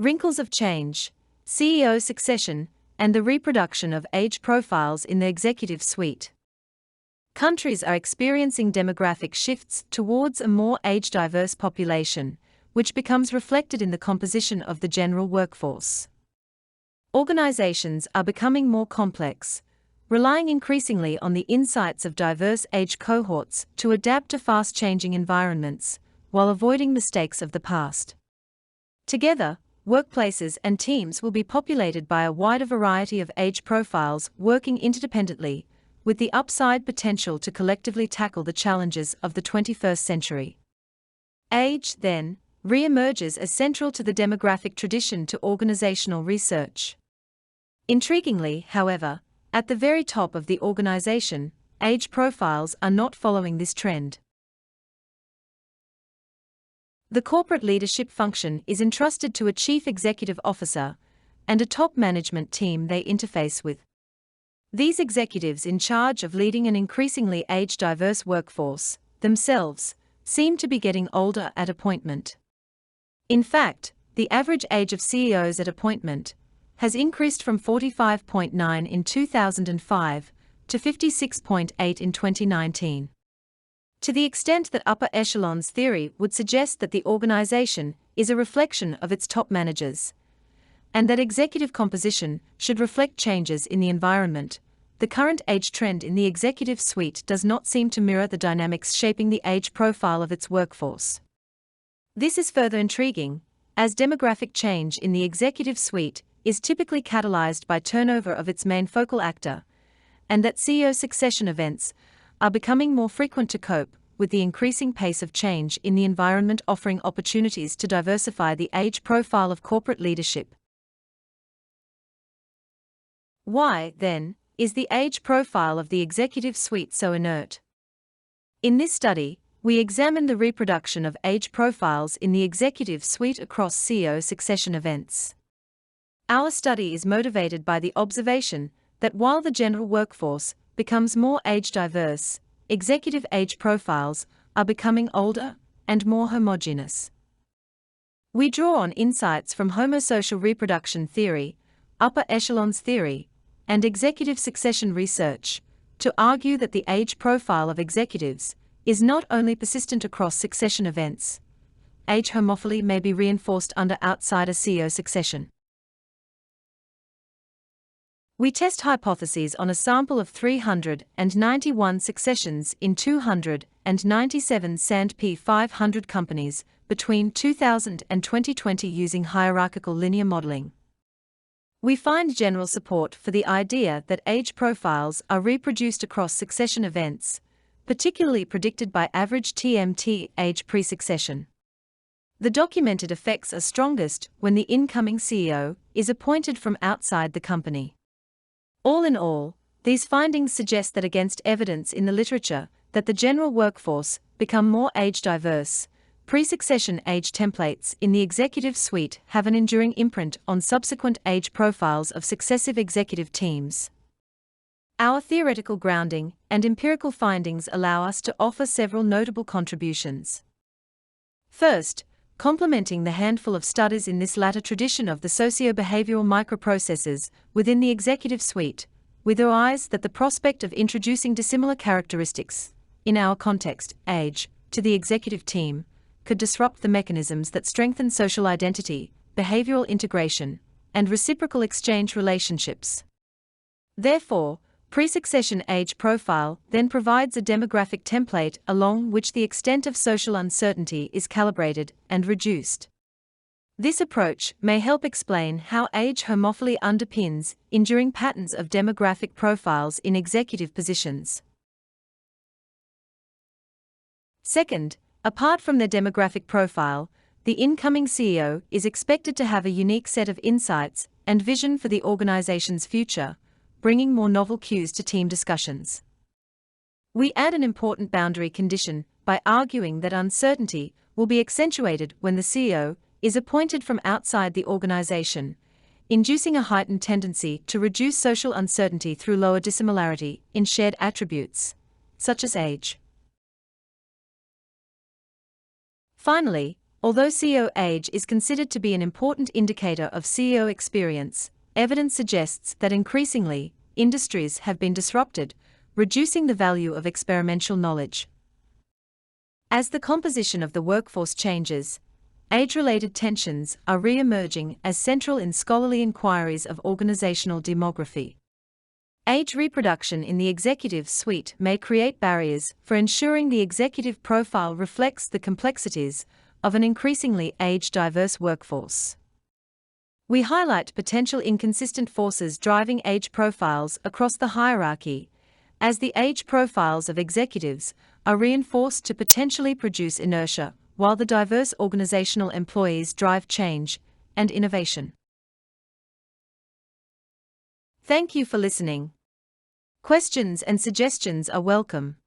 Wrinkles of change, CEO succession, and the reproduction of age profiles in the executive suite. Countries are experiencing demographic shifts towards a more age-diverse population, which becomes reflected in the composition of the general workforce. Organizations are becoming more complex, relying increasingly on the insights of diverse age cohorts to adapt to fast-changing environments, while avoiding mistakes of the past. Together, workplaces and teams will be populated by a wider variety of age profiles working interdependently, with the upside potential to collectively tackle the challenges of the 21st century. Age, then, re-emerges as central to the demographic tradition to organizational research. Intriguingly, however, at the very top of the organization, age profiles are not following this trend. The corporate leadership function is entrusted to a chief executive officer and a top management team they interface with. These executives in charge of leading an increasingly age-diverse workforce, themselves, seem to be getting older at appointment. In fact, the average age of CEOs at appointment has increased from 45.9 in 2005 to 56.8 in 2019. To the extent that upper echelons theory would suggest that the organization is a reflection of its top managers, and that executive composition should reflect changes in the environment, the current age trend in the executive suite does not seem to mirror the dynamics shaping the age profile of its workforce. This is further intriguing, as demographic change in the executive suite is typically catalyzed by turnover of its main focal actor, and that CEO succession events are becoming more frequent to cope with the increasing pace of change in the environment, offering opportunities to diversify the age profile of corporate leadership. Why, then, is the age profile of the executive suite so inert? In this study, we examine the reproduction of age profiles in the executive suite across CEO succession events. Our study is motivated by the observation that while the general workforce becomes more age-diverse, executive age profiles are becoming older and more homogeneous. We draw on insights from homosocial reproduction theory, upper echelons theory, and executive succession research to argue that the age profile of executives is not only persistent across succession events. Age homophily may be reinforced under outsider CEO succession. We test hypotheses on a sample of 391 successions in 297 S&P 500 companies between 2000 and 2020 using hierarchical linear modeling. We find general support for the idea that age profiles are reproduced across succession events, particularly predicted by average TMT age pre-succession. The documented effects are strongest when the incoming CEO is appointed from outside the company. All in all, these findings suggest that against evidence in the literature that the general workforce become more age-diverse, pre-succession age templates in the executive suite have an enduring imprint on subsequent age profiles of successive executive teams. Our theoretical grounding and empirical findings allow us to offer several notable contributions. First, complementing the handful of studies in this latter tradition of the socio-behavioral microprocesses within the executive suite, we realize that the prospect of introducing dissimilar characteristics, in our context, age, to the executive team, could disrupt the mechanisms that strengthen social identity, behavioral integration, and reciprocal exchange relationships. Therefore, pre-succession age profile then provides a demographic template along which the extent of social uncertainty is calibrated and reduced. This approach may help explain how age homophily underpins enduring patterns of demographic profiles in executive positions. Second, apart from their demographic profile, the incoming CEO is expected to have a unique set of insights and vision for the organization's future, bringing more novel cues to team discussions. We add an important boundary condition by arguing that uncertainty will be accentuated when the CEO is appointed from outside the organization, inducing a heightened tendency to reduce social uncertainty through lower dissimilarity in shared attributes, such as age. Finally, Although CEO age is considered to be an important indicator of CEO experience, evidence suggests that increasingly, industries have been disrupted, reducing the value of experiential knowledge. As the composition of the workforce changes, age-related tensions are re-emerging as central in scholarly inquiries of organizational demography. Age reproduction in the executive suite may create barriers for ensuring the executive profile reflects the complexities of an increasingly age-diverse workforce. We highlight potential inconsistent forces driving age profiles across the hierarchy, as the age profiles of executives are reinforced to potentially produce inertia, while the diverse organizational employees drive change and innovation. Thank you for listening. Questions and suggestions are welcome.